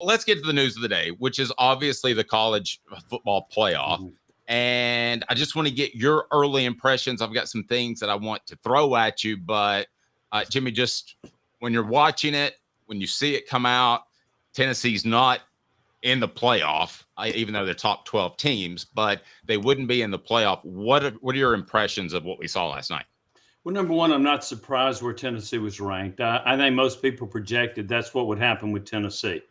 let's get to the news of the day, which is obviously the college football playoff. Mm-hmm. And I just want to get your early impressions. I've got some things that I want to throw at you, but Jimmy, just when you're watching it, when you see it come out, Tennessee's not in the playoff, even though they're top 12 teams, but they wouldn't be in the playoff. What are your impressions of what we saw last night? Well, number one, I'm not surprised where Tennessee was ranked. I think most people projected that's what would happen with Tennessee.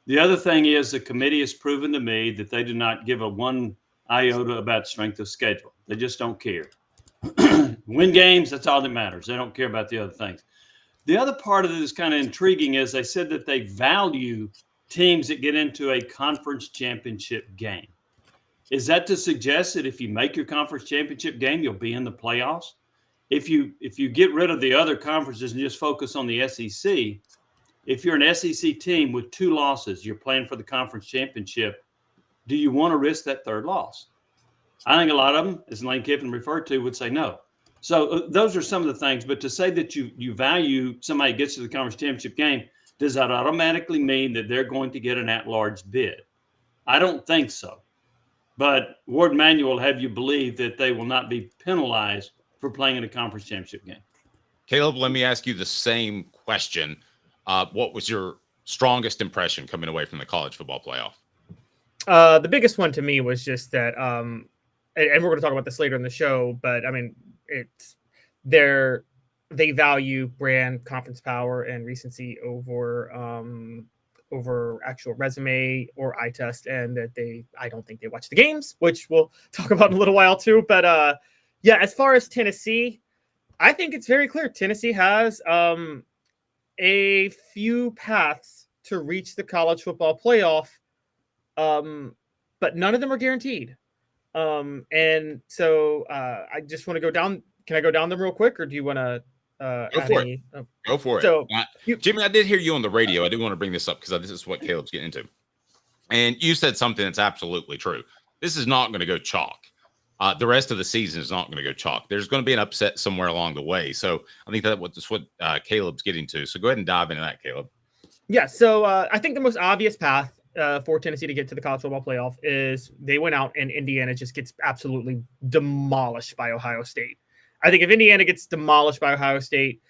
The other thing is the committee has proven to me that they do not give a one iota about strength of schedule. They just don't care. Win games, that's all that matters. They don't care about the other things. The other part of it is kind of intriguing is they said that they value teams that get into a conference championship game. Is that to suggest that if you make your conference championship game, you'll be in the playoffs? If you get rid of the other conferences and just focus on the SEC, if you're an SEC team with 2 losses, you're playing for the conference championship, do you want to risk that third loss? I think a lot of them, as Lane Kiffin referred to, would say no. So those are some of the things. But to say that you value somebody gets to the conference championship game, does that automatically mean that they're going to get an at-large bid? I don't think so. But Ward Manuel will have you believe that they will not be penalized for playing in a conference championship game. Caleb, let me ask you the same question. What was your strongest impression coming away from the college football playoff? The biggest one to me was just that, and we're going to talk about this later in the show, but I mean, they value brand, conference power, and recency over actual resume or eye test, and that I don't think they watch the games, which we'll talk about in a little while too. But yeah, as far as Tennessee, I think it's very clear Tennessee has a few paths to reach the college football playoff, but none of them are guaranteed. And so I just want to go down. Can I go down them real quick, or do you want to? Go for it. So, Jimmy, I did hear you on the radio. I do want to bring this up because this is what Caleb's getting into. And you said something that's absolutely true. This is not going to go chalk. The rest of the season is not going to go chalk. There's going to be an upset somewhere along the way. So I think that's what Caleb's getting to. So go ahead and dive into that, Caleb. Yeah. So I think the most obvious path for Tennessee to get to the college football playoff is they went out and Indiana just gets absolutely demolished by Ohio State. I think if Indiana gets demolished by Ohio State,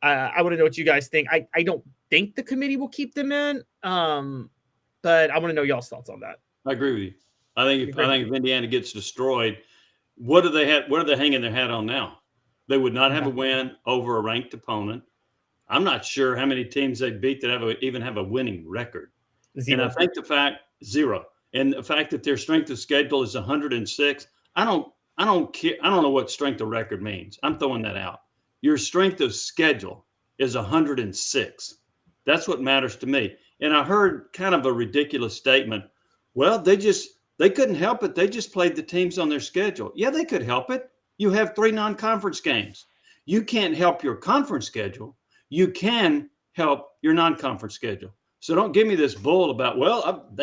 I want to know what you guys think. I don't think the committee will keep them in, but I want to know y'all's thoughts on that. I agree with you. I think if Indiana gets destroyed, what do they hanging their hat on now? They would not have a win over a ranked opponent. I'm not sure how many teams they beat that even have a winning record. 0. And I think zero. And the fact that their strength of schedule is 106, I don't care. I don't know what strength of record means. I'm throwing that out. Your strength of schedule is 106. That's what matters to me. And I heard kind of a ridiculous statement. Well, they couldn't help it. They just played the teams on their schedule. Yeah, they could help it. You have 3 non-conference games. You can't help your conference schedule. You can help your non-conference schedule. So don't give me this bull about,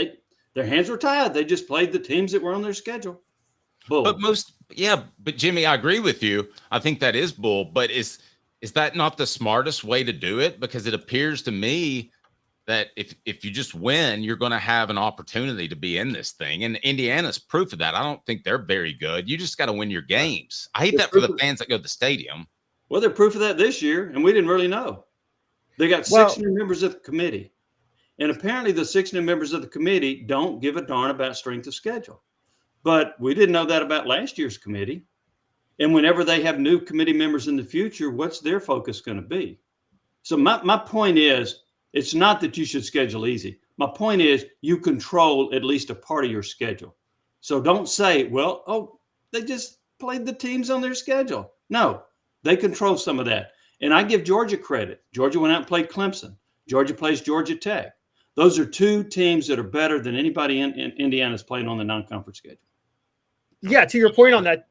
their hands were tied. They just played the teams that were on their schedule. Bull. But Jimmy, I agree with you. I think that is bull, but is that not the smartest way to do it? Because it appears to me that if you just win, you're going to have an opportunity to be in this thing. And Indiana's proof of that. I don't think they're very good. You just got to win your games. I hate that for the fans that go to the stadium. Well, they're proof of that this year, and we didn't really know. They got 6 new members of the committee. And apparently the 6 new members of the committee don't give a darn about strength of schedule. But we didn't know that about last year's committee. And whenever they have new committee members in the future, what's their focus going to be? So my point is, it's not that you should schedule easy. My point is you control at least a part of your schedule. So don't say, they just played the teams on their schedule. No, they control some of that. And I give Georgia credit. Georgia went out and played Clemson. Georgia plays Georgia Tech. Those are 2 teams that are better than anybody in Indiana's playing on the non-conference schedule. Yeah, to your point on that,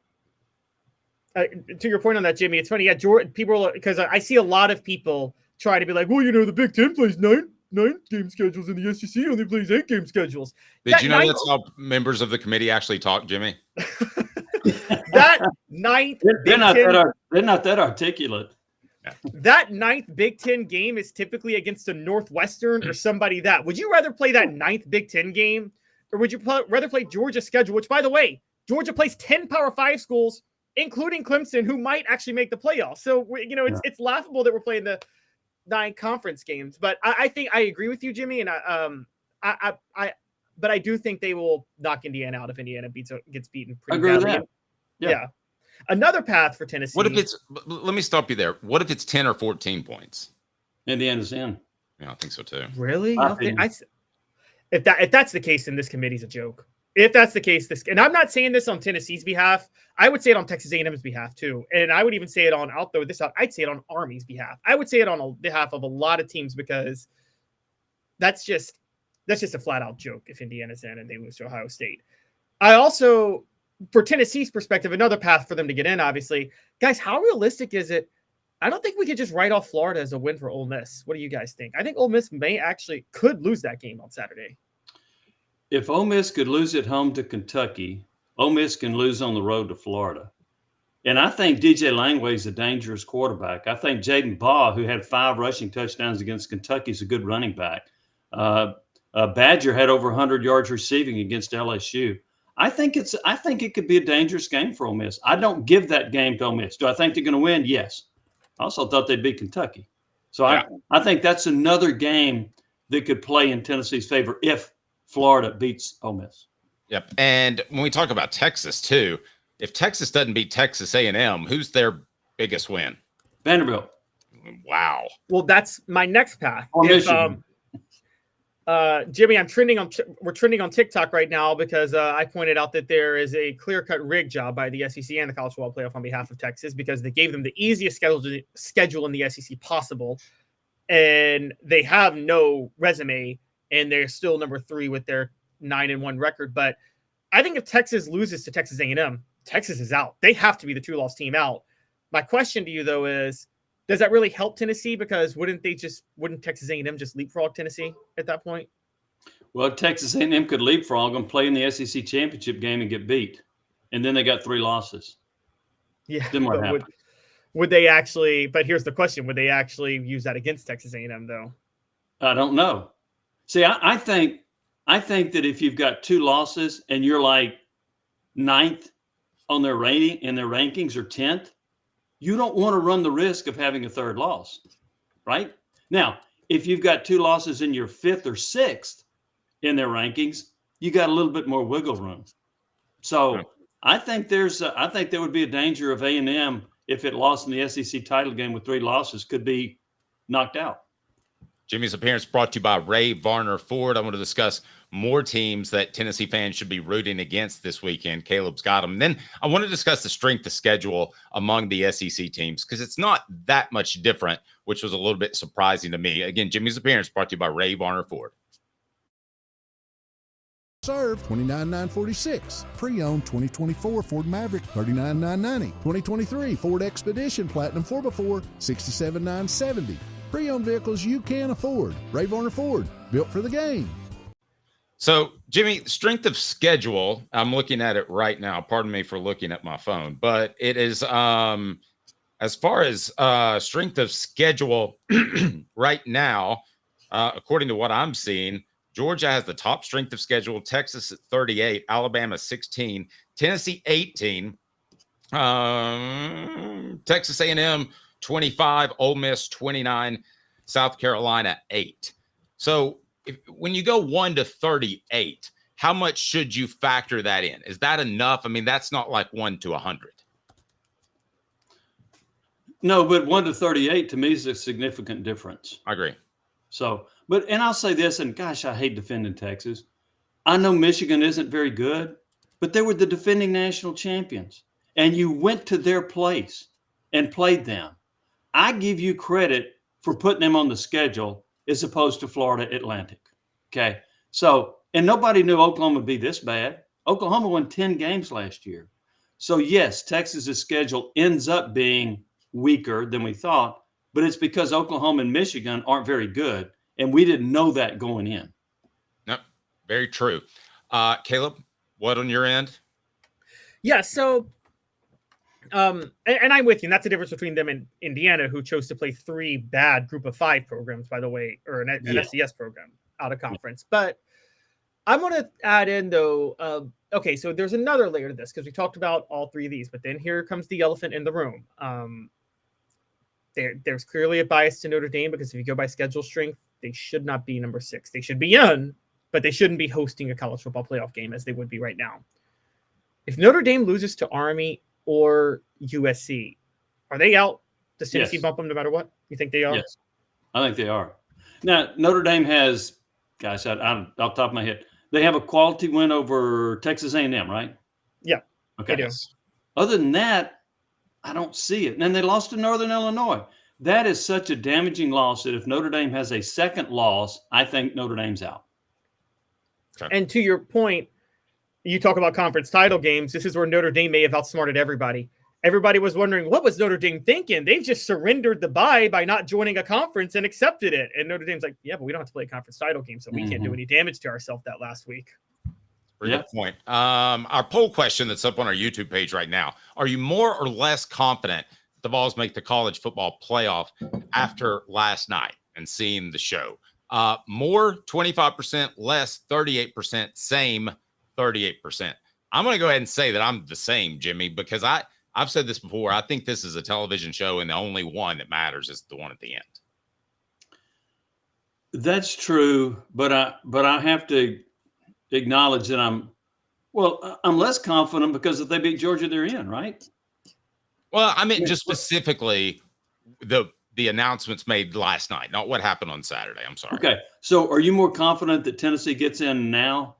Jimmy, it's funny. Yeah, people, because I see a lot of people try to be like, the Big Ten plays 9 game schedules and the SEC only plays 8 game schedules. Did you know that's how members of the committee actually talk, Jimmy? That ninth, they're not that articulate. that ninth Big Ten game is typically against a Northwestern or somebody that. Would you rather play that ninth Big Ten game, or would you rather play Georgia's schedule, which, by the way, Georgia plays 10 Power 5 schools, including Clemson, who might actually make the playoffs. So, it's laughable that we're playing the 9 conference games. But I think I agree with you, Jimmy, and but I do think they will knock Indiana out if Indiana gets beaten pretty badly. I agree with that. Yeah. Another path for Tennessee. What if it's? Let me stop you there. What if it's 10 or 14 points? Indiana's in. Yeah, I think so too. Really? If that's the case, then this committee's a joke. If that's the case, and I'm not saying this on Tennessee's behalf. I would say it on Texas A&M's behalf too, and I would even say it on. I'll throw this out. I'd say it on Army's behalf. I would say it on behalf of a lot of teams because that's just a flat out joke. If Indiana's in and they lose to Ohio State, I also. For Tennessee's perspective, another path for them to get in, obviously. Guys, how realistic is it? I don't think we could just write off Florida as a win for Ole Miss. What do you guys think? I think Ole Miss could lose that game on Saturday. If Ole Miss could lose at home to Kentucky, Ole Miss can lose on the road to Florida. And I think DJ Langway's a dangerous quarterback. I think Jaden Baugh, who had 5 rushing touchdowns against Kentucky, is a good running back. Badger had over 100 yards receiving against LSU. I think it could be a dangerous game for Ole Miss. I don't give that game to Ole Miss. Do I think they're going to win? Yes. I also thought they'd beat Kentucky. So yeah. I think that's another game that could play in Tennessee's favor if Florida beats Ole Miss. Yep. And when we talk about Texas too, if Texas doesn't beat Texas A&M, who's their biggest win? Vanderbilt. Wow. Well, that's my next path. Jimmy, we're trending on TikTok right now because I pointed out that there is a clear-cut rig job by the SEC and the College Football Playoff on behalf of Texas because they gave them the easiest schedule in the SEC possible, and they have no resume, and they're still number 3 with their 9-1 record. But I think if Texas loses to Texas A&M, Texas is out. They have to be the 2-loss team out. My question to you, though, is does that really help Tennessee? Because wouldn't Texas A&M just leapfrog Tennessee at that point? Well, Texas A&M could leapfrog and play in the SEC championship game and get beat, and then they got 3 losses. Yeah. Then what happened? Would they actually? But here's the question: would they actually use that against Texas A&M though? I don't know. See, I think that if you've got 2 losses and you're like 9th on their rating in their rankings or 10th. You don't want to run the risk of having a 3rd loss, right? Now, if you've got 2 losses in your 5th or 6th in their rankings, you got a little bit more wiggle room. So I think there would be a danger of A&M if it lost in the SEC title game with 3 losses could be knocked out. Jimmy's appearance brought to you by Ray Varner Ford. I want to discuss more teams that Tennessee fans should be rooting against this weekend. Caleb's got them. And then I want to discuss the strength of schedule among the SEC teams because it's not that much different, which was a little bit surprising to me. Again, Jimmy's appearance brought to you by Ray Varner Ford. Serve $29,946. Pre-owned 2024 Ford Maverick $39,990. 2023 Ford Expedition Platinum 4x4 $67,970. Pre-owned vehicles you can afford. Ray Varner Ford, built for the game. So, Jimmy, strength of schedule, I'm looking at it right now. Pardon me for looking at my phone, but it is as far as strength of schedule right now, according to what I'm seeing, Georgia has the top strength of schedule, Texas at 38, Alabama 16, Tennessee 18, Texas A&M 25, Ole Miss 29, South Carolina 8. So when you go 1 to 38, how much should you factor that in? Is that enough? I mean, that's not like 1 to 100. No, but 1 to 38 to me is a significant difference. I agree. So, and I'll say this, and gosh, I hate defending Texas. I know Michigan isn't very good, but they were the defending national champions, and you went to their place and played them. I give you credit for putting them on the schedule as opposed to Florida Atlantic. Okay. So, and nobody knew Oklahoma would be this bad. Oklahoma won 10 games last year. So yes, Texas's schedule ends up being weaker than we thought, but it's because Oklahoma and Michigan aren't very good. And we didn't know that going in. Yep. Very true. Caleb, what on your end? Yeah. So And I'm with you. And that's the difference between them and Indiana, who chose to play 3 bad Group of 5 programs, by the way, or an FCS program out of conference. But I want to add in, though, okay, so there's another layer to this because we talked about all 3 of these, but then here comes the elephant in the room. There's clearly a bias to Notre Dame because if you go by schedule strength, they should not be number 6. They should be in, but they shouldn't be hosting a college football playoff game as they would be right now. If Notre Dame loses to Army or USC, are they out? Does Tennessee bump them no matter what? You think they are? Yes, I think they are. Now, Notre Dame has, guys, I'm off the top of my head, they have a quality win over Texas A&M, right? Yeah. Okay. They do. Other than that, I don't see it. And then they lost to Northern Illinois. That is such a damaging loss that if Notre Dame has a second loss, I think Notre Dame's out. Okay. And to your point, you talk about conference title games. This is where Notre Dame may have outsmarted everybody. Everybody was wondering, what was Notre Dame thinking? They've just surrendered the bye by not joining a conference and accepted it. And Notre Dame's like, yeah, but we don't have to play a conference title game, so we can't do any damage to ourselves that last week. Very good point. Our poll question that's up on our YouTube page right now: are you more or less confident the Vols make the college football playoff after last night and seeing the show? More, 25%, less, 38%, same, 38%. I'm going to go ahead and say that I'm the same, Jimmy, because I've said this before. I think this is a television show, and the only one that matters is the one at the end. That's true, but I have to acknowledge that I'm less confident because if they beat Georgia, they're in, right? Well, I mean, just specifically the announcements made last night, not what happened on Saturday. I'm sorry. Okay, so are you more confident that Tennessee gets in now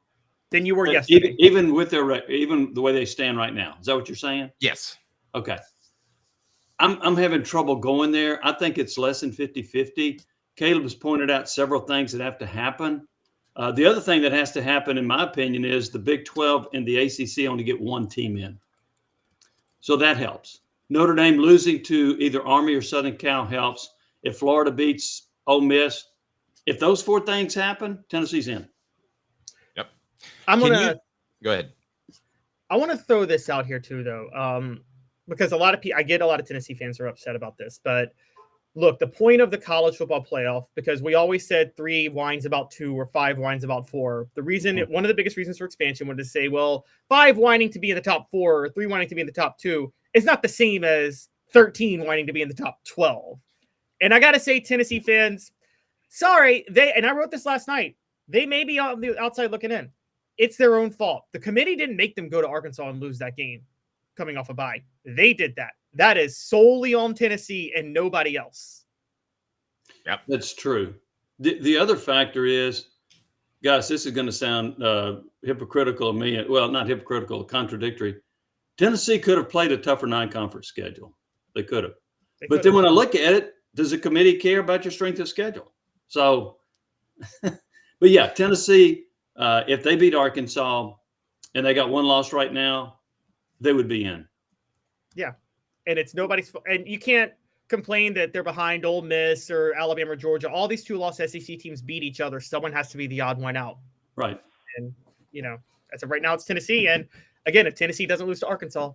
than you were yesterday? Even with even the way they stand right now, is that what you're saying? Yes. Okay. I'm having trouble going there. I think it's less than 50-50. Caleb has pointed out several things that have to happen. The other thing that has to happen, in my opinion, is the Big 12 and the ACC only get one team in. So that helps. Notre Dame losing to either Army or Southern Cal helps. If Florida beats Ole Miss, if those 4 things happen, Tennessee's in. Yep. Go ahead. I want to throw this out here too, though, because I get a lot of Tennessee fans are upset about this, but look, the point of the college football playoff, because we always said 3 whines about 2 or 5 whines about 4. The reason, one of the biggest reasons for expansion was to say, well, 5 whining to be in the top 4 or 3 whining to be in the top 2 is not the same as 13 whining to be in the top 12. And I got to say, Tennessee fans, sorry, and I wrote this last night, they may be on the outside looking in. It's their own fault. The committee didn't make them go to Arkansas and lose that game coming off a bye. They did that. That is solely on Tennessee and nobody else. Yep, that's true. The other factor is, guys, this is going to sound hypocritical of me. Well, not hypocritical, contradictory. Tennessee could have played a tougher non-conference schedule. They could have. But then when I look at it, does the committee care about your strength of schedule? So, but yeah, Tennessee, if they beat Arkansas and they got 1 loss right now, they would be in. Yeah. And it's nobody's fault. And you can't complain that they're behind Ole Miss or Alabama or Georgia. All these 2-loss SEC teams beat each other. Someone has to be the odd one out. Right. And, as of right now, it's Tennessee. And again, if Tennessee doesn't lose to Arkansas,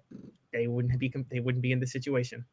they wouldn't be in this situation.